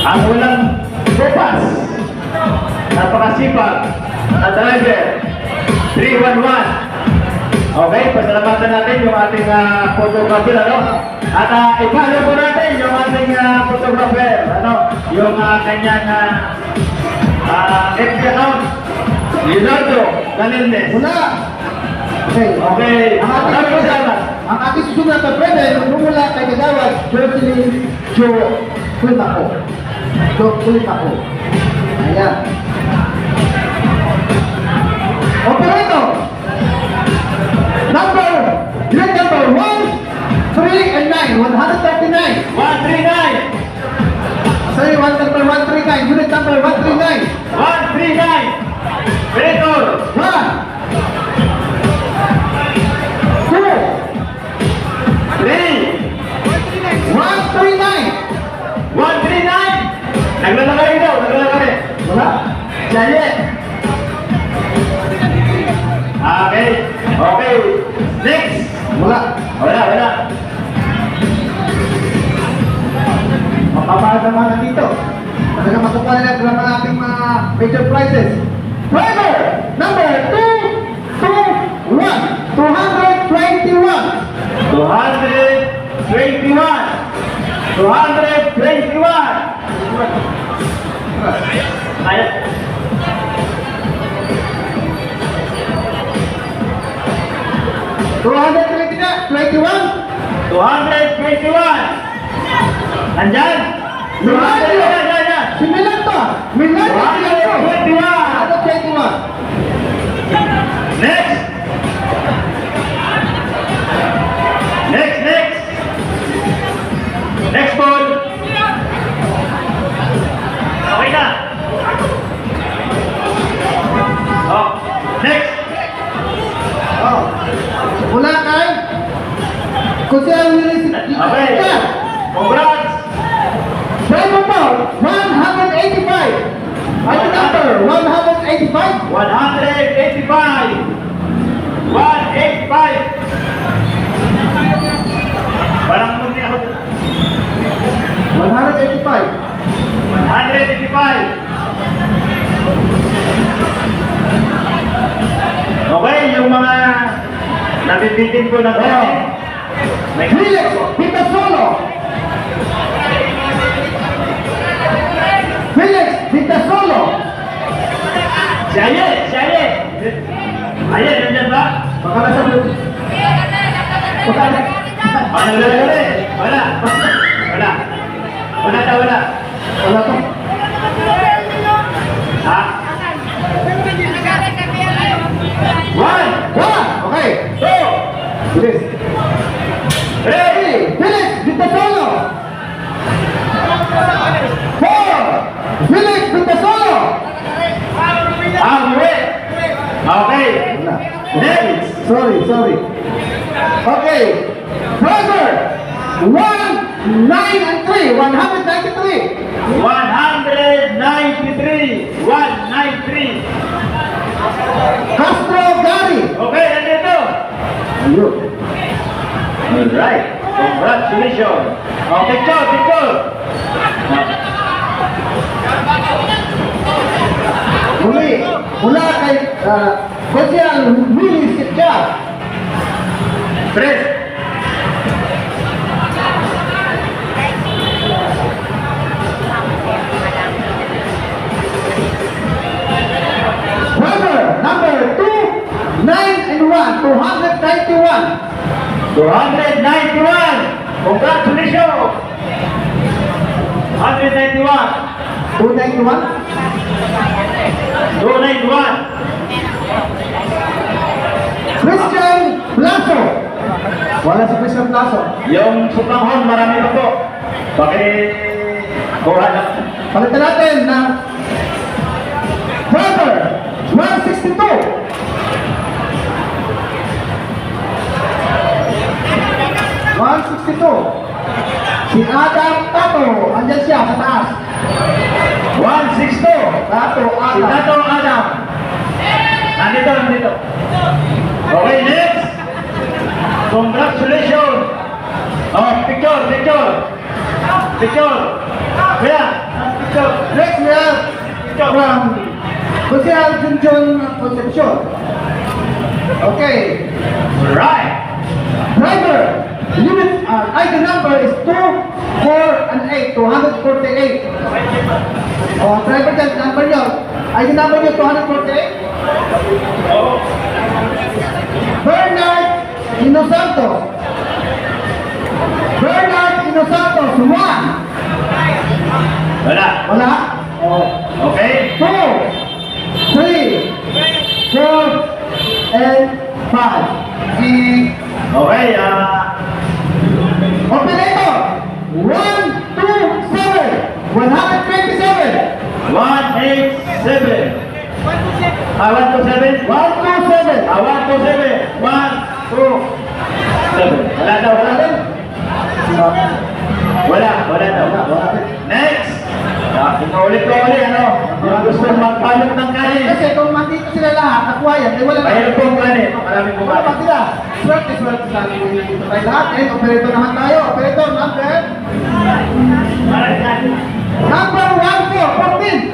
Ang unang bukas, napakasipag na driver, 311. Okay, pasalamatan natin yung ating photographer, ano? At ipalo po natin yung ating photographer, ano? Yung kanyang FB account, Leonardo Galindez. Mula. Okay. Okay, maraming salamat. Ang ating susunod na pwede, mula kay Kagawad, Jocelyn Joe Kultako. Joe Kultako. Ayan. Operator! Unit number 1, 3, and 9, 139. 139! Sorry, unit number 139, unit number 139. 139! Operator! 1, 2, 3! 139. 139! Naglalagay daw, naglalagay. Wala. Janet. Okay, okay. Next! Wala. Wala. Mapapagama na dito. Talaga makukuha nila ang mga ating mga major prizes. Driver number 221. 221. 221! Ayan. 221. 221! Nandyan? Milagro. Nandyan! Si Milagro. Milagro. 221! 221. Next! Next ball! Okay na! Oh, next! Oh. Mula kay Kusya Willis. Okay! Congrats! Driver po, 185. Item number 185. 185! 185! Parang muli ako. 185. 185! Okay, yung mga nabibitin ko na Oh. Felix Vitasolo. Felix Vitasolo. Si Ayet! Ayet, nandyan ba? Baka nasa blue. Baka na. Naglalagay. Wala. Wala. Wala to. Ha? 1, Okay. 2, Felix. 3, Felix Vitasolo. 4. Felix Vitasolo. uwi. Okay. Wala. Next. Sorry. Okay. Driver 1, 9, and 3. 193. 193. Castro Gary. Okay, nandito. Ayun. Alright. Congratulations. Oh, picture. Mula kay Kusya Willis Kitcha. Press. Driver number 2, 9, and 1. 291. 291. Congratulations. 191. 291. 291. Christian Blaso. Wala si Christian Blaso. Yung supanghon, marami pa po. Kuha na. Palitan natin na driver 162. 162. Si Adam Tato. Andyan siya sa taas. 162. Tato Si Adam. Tato Adam. Nandito. Okay, next. Congratulations. Oh, picture. Picture. Kuya, picture. Next we have from Jose Junjun Concepcion. Okay. Right. Driver, unit ID number is 2, 4, and 8, 248. Oh, driver dyan, number nyo. ID number nyo, 248. Bernard Inosantos. Bernard Inosantos, 1. Wala. Wala. Oh. Okay. 2, 3, 4, and 5. Okay, Operator, 127, 127. 187. 127. 127. 127. 127. Wala daw. Wala daw. Next. Ulit, ano? Mga gusto magpalot ng kanin. Kasi kung mandito sila lahat, nakuha yan, eh wala na. Mayroon pong kanin. Maraming pong Wala pa kanin. sila. Swerte sa ating dito tayo lahat. And operator naman tayo. Operator, number? Number 14.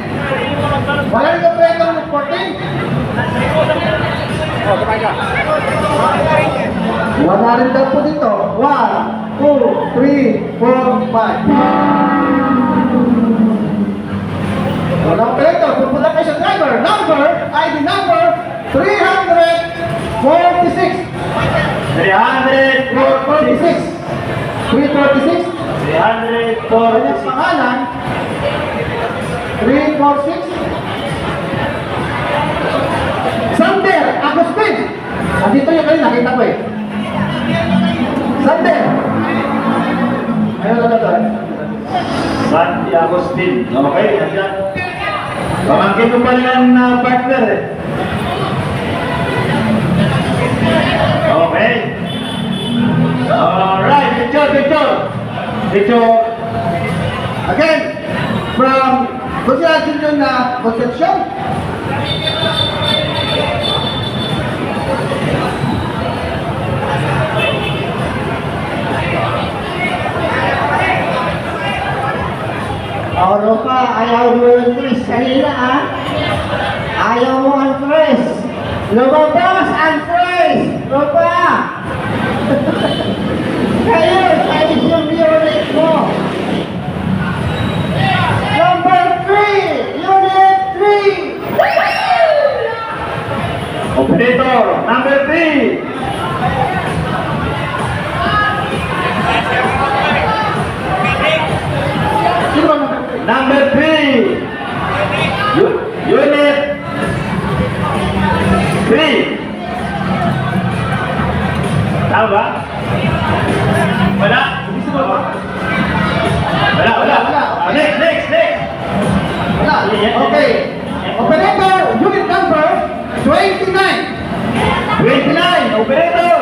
Wala rin operator ng 14. Wala rin daw po dito. 1, 2, 3, 4, 5. Wala operator. Pupunta kayo sa driver. Number, ID number 346. 346. 346. Kanyang 346. pangalan, 346. Sander Agustin. Andito yung kanina, nakita ko eh. Sander. Ayun na to. Santi Agustin. Okay, nandiyan. Pamangkin ko pala yan na partner eh. Okay. Alright, picture. Again, from Jose Junjun na Concepcion. Oro ka, ayaw mo yung Chris kanina ah. Ayaw mo ang Chris. Lumabas ang Chris. Lupa. Kayo, size yung unit mo. Number 3, unit 3. Operator, number 3. Sino ba number 3? Number 3. Unit 3. Tama ba? Wala? Wala. Next. Wala. Okay. Operator, unit number 29. 29. Operator.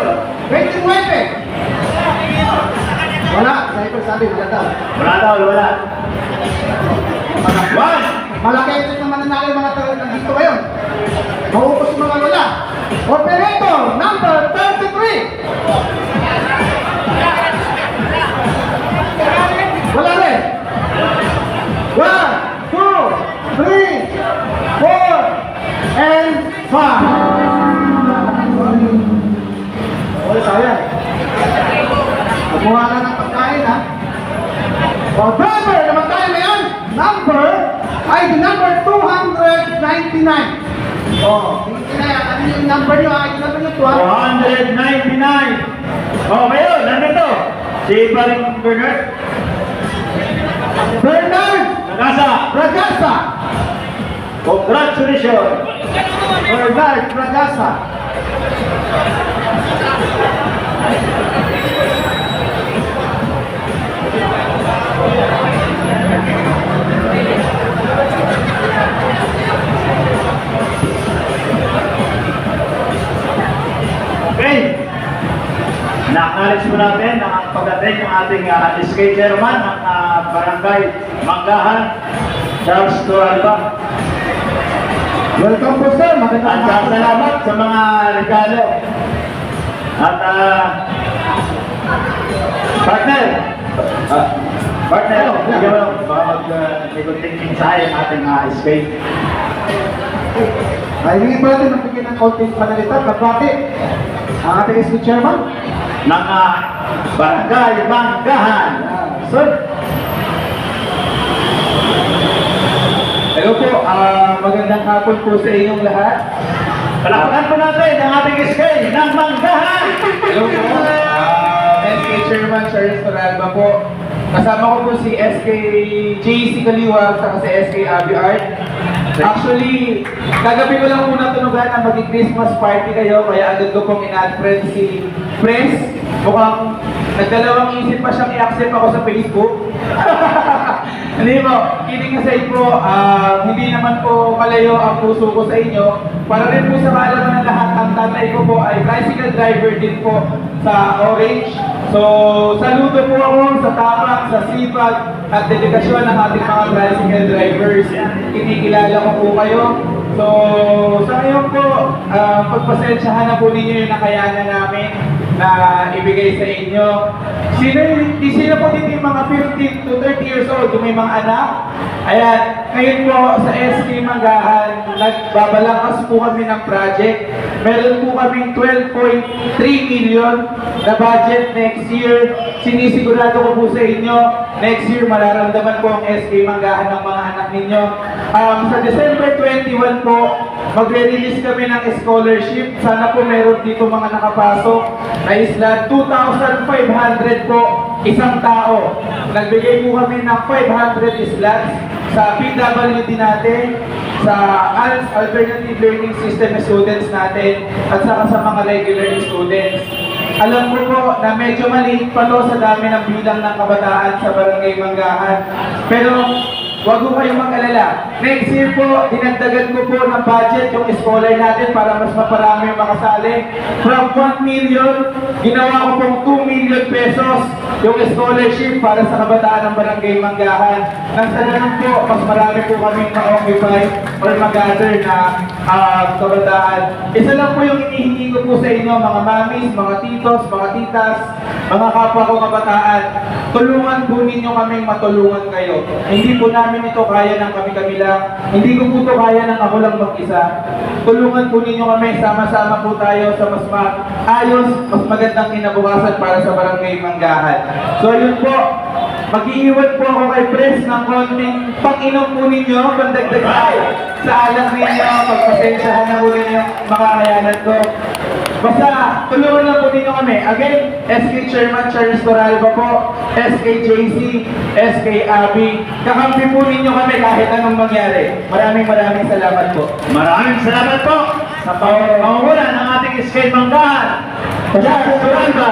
29. Wala. Driver sabi, wala daw. Wala. 1. Malaki ito ng mananalo yung mga tao nandito ngayon. Maupos yung mga wala. Operator number 33. Wala rin. 1, 2, 3, 4, and 5. Okay, sayang. Nakuha na ng pagkain, ha? O, driver, naman tayo ngayon. Number, ID number 299. Oh, hindi na yan. Ano yung number nyo? ID number nyo, 299. Oh, ngayon, nandito. Si Paring Bernard. Bernard Nagasa. Ragasa. Congratulations. Bernard Ragasa. Okay. Na-acknowledge po natin ang pagdating ng ating SK Chairman ng Barangay Manggahan, Charles Turalba. Welcome po sir, magandang At salamat sa mga regalo. At partner, bigyan mo lang, baka mag-ikuting mensahe ang ating SK. Ay, hindi po natin nagbigay ng konting panalita, pagbati. Ang ating SK Chairman. Ng Barangay Manggahan. Sir, Hello po, magandang hapon po sa inyong lahat. Palakpakan po natin ang ating SK ng Manggahan. Hello po, SK Chairman Charles Toralba po. Kasama ko po si SK JC Kaliwa at si SK Abby Art. Actually, kagabi ko lang po natunugan na maging Christmas party kayo, kaya agad ko pong in-add-friend si Pres. Mukhang nagdalawang isip pa siyang i-accept ako sa Facebook. Hindi po, kidding aside po, hindi naman po malayo ang puso ko sa inyo. Para rin po sa kaalaman ng lahat, ang tatay ko po ay tricycle driver din po sa Orange. So, saludo po ako sa tapak, sa sipag, at dedikasyon ng ating mga tricycle drivers. Kinikilala ko po kayo. So, sa ngayon po, pagpasensyahan na po ninyo yung nakayanan namin na ibigay sa inyo. Sino po dito yung mga 15 to 30 years old, yung may mga anak? Ayan, ngayon po sa SK Manggahan, nagbabalakas po kami ng project. Meron po kaming 12.3 million na budget next year. Sinisigurado ko po sa inyo, next year mararamdaman po ang SK Manggahan ng mga anak ninyo. Sa December 21 po, magre-release kami ng scholarship. Sana po meron dito mga nakapasok na isla. 2,500 po isang tao. Nagbigay po kami ng 500 slots sa PWD natin, sa ALS Alternative Learning System students natin, at saka sa mga regular students. Alam ko po na medyo maliit pa to sa dami ng bilang ng kabataan sa Barangay Manggahan. Pero huwag ko kayong mag-alala. Next year po, dinagdagan ko po ng budget yung scholar natin para mas maparami yung makasali. From 1 million, ginawa ko pong 2 million pesos yung scholarship para sa kabataan ng Barangay Manggahan. Nang sa ganun po, mas marami po kaming ma-occupy or mag-gather na kabataan. Isa lang po yung inihingi ko po sa inyo, mga mamis, mga titos, mga titas, mga kapwa ko kabataan. Tulungan po ninyo kaming matulungan kayo. Hindi po namin ito kaya ng kami-kami lang. Hindi ko po ito kaya ng ako lang mag-isa. Tulungan po ninyo kami, sama-sama po tayo sa mas maayos, mas magandang kinabukasan para sa Barangay Manggahan. So yun po, mag-iiwan po ako kay Pres ng konting pang-inom po ninyo, pandagdag sa alam ninyo, pagpasensyahan na po ninyo, makakayanan ko. Basta, tulungan lang po ninyo kami. Again, SK Chairman Charles Toralba po, SK JC, SK Abby. Kakampi po ninyo kami kahit anong mangyari. Maraming salamat po. Maraming salamat po sa pangunguna ng ating SK Manggahan. Charles Toralba.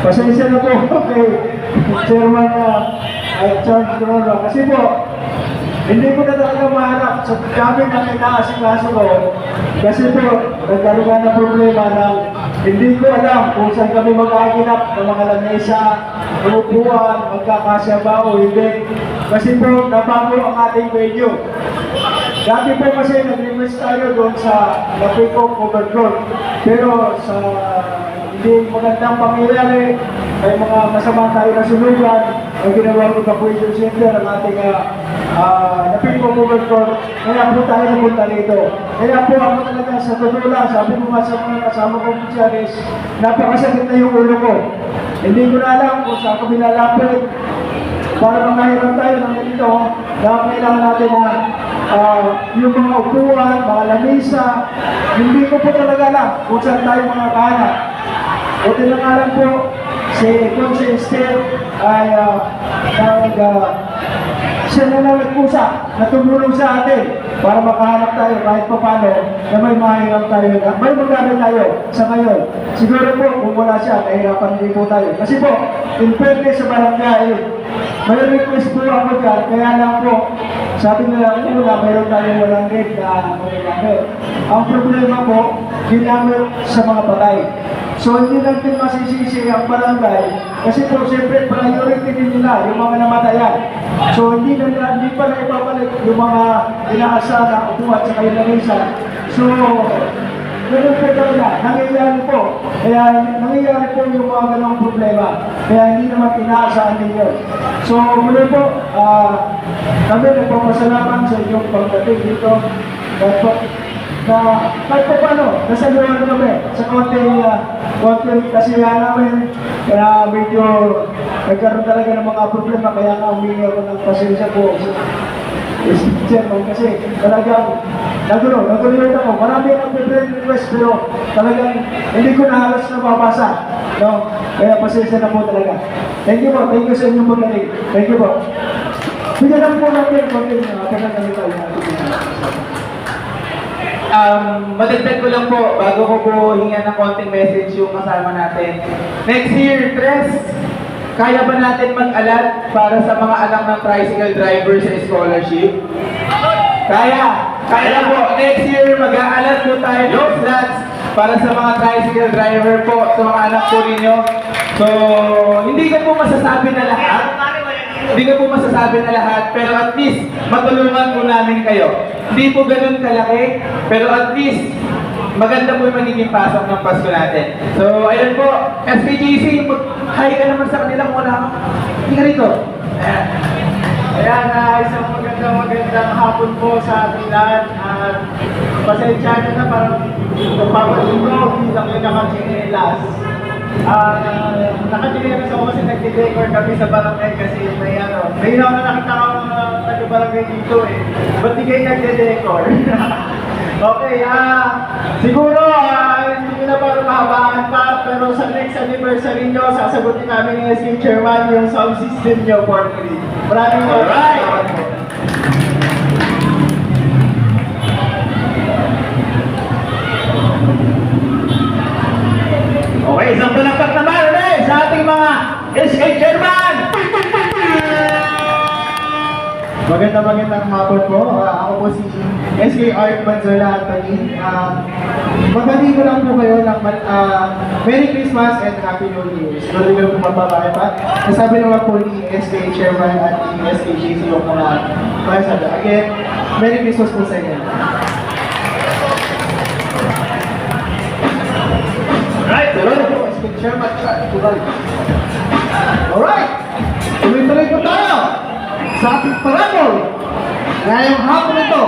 Pasensya na po kay Chairman Charles Toralba. Kasi po, hindi ko na talaga mahanap sa dami ng inaasikaso ko. Kasi po, nagkaroon nga ng problema na hindi ko alam kung saan kami mag-aginap ng mga lamesa, upuan, magkakasya ba o hindi. Kasi po, nabago ang ating venue. Dati po kasi nag-request tayo doon sa Lapicong Overcourt. Pero sa hindi magandang pangyayari, may mga masama tayo na sulugan, ang ginawa ko Capuedo Center, ang ating Lapicong Overcourt. Kaya po tayo napunta rito. Kaya po ako talaga sa totoo lang, sabi ko nga sa mga kasama ko po siya is, napakasakit na yung ulo ko. Hindi ko na alam kung saan ko binalapit. Para mangahirap tayo ng ganito, dahil kailangan natin na yung mga upuan, mga lamisa, hindi ko po talaga alam kung saan tayo mga kahanap. O tinangalan po, si Consul Esther ay siya na lang nagpusa na tumulong sa atin para makahanap tayo kahit pa paano na may mahirap tayo, may magkano tayo sa ngayon. Siguro po kung wala siya, nahirapan din po tayo. Kasi po, in fairness sa barangay, may request po ako dyan, kaya lang po, sabi nila, ano na, mayroon tayong 100 na ginamit. Ang problema po, ginamit sa mga patay. So, hindi natin masisisi ang barangay, kasi po, siyempre, priority din nila, yung mga namatayan. So, hindi pa na ipapalik yung mga inaasahan na upuan sa kayo na So, ganun po talaga, nangyayari po. Kaya nangyayari po yung mga ganong problema. Kaya hindi naman inaasahan ninyo. So, muli po, kami nagpapasalamat sa inyong pagdating dito. Kahit po paano, nasaluhan kami sa konting kasiyahan namin. Kaya medyo nagkaroon talaga ng mga problema. Kaya nga humingi ako ng pasensya po. Chairman, kasi talagang nagulo ako. Marami ang friend request pero talagang hindi ko na halos nababasa. No? Kaya pasensya na po talaga. Thank you po. Thank you sa inyong pagdating. Thank you po. Bigyan lang po natin konting pagkakalita yung Madagdag ko lang po, bago ko po hingan ng konting message yung kasama natin. Next year, Tres, kaya ba natin mag-alat para sa mga anak ng tricycle driver sa scholarship? Kaya po. Next year, mag-aalat po tayo ng slots para sa mga tricycle driver po, sa mga anak po ninyo. So, hindi ko po masasabi na lahat. Pero at least, matulungan po namin kayo. Hindi po ganun kalaki, pero at least, maganda po yung magiging pasok ng Pasko natin. So, ayun po, SPGC, hi ka naman sa kanila muna. Hindi ka rito. Ayan, isang magandang hapon po sa ating lahat. At pasensya nyo na parang nagpapalit ko, hindi lang yung nakachinelas. Nakachinelas ako kasi nag-decor kami sa barangay kasi may ako na nakita ko taga-barangay dito eh. Ba't di kayo nag-decor? Okay, siguro hindi ko na parang mahabaan pa, pero sa next anniversary nyo, sasagutin namin ni SK Chairman yung sound system nyo for free. Maraming salamat po. Okay, isang palakpak naman ulit sa ating mga SK Chairman! Magandang hapon po. Ako po si SK Art Manzola Anthony. Magbati ko lang po kayo ng Merry Christmas and Happy New Year. Tuloy ko po mababae pa. Nasabi naman po ni SK Chairman at ni SK JC yung mga sabi. Again, Merry Christmas po sa inyo. Alright, Tuloy po, SK Chairman. Tuloy. Alright! Tuloy-tuloy po tayo sa ating parabol. Ngayong hapon ito,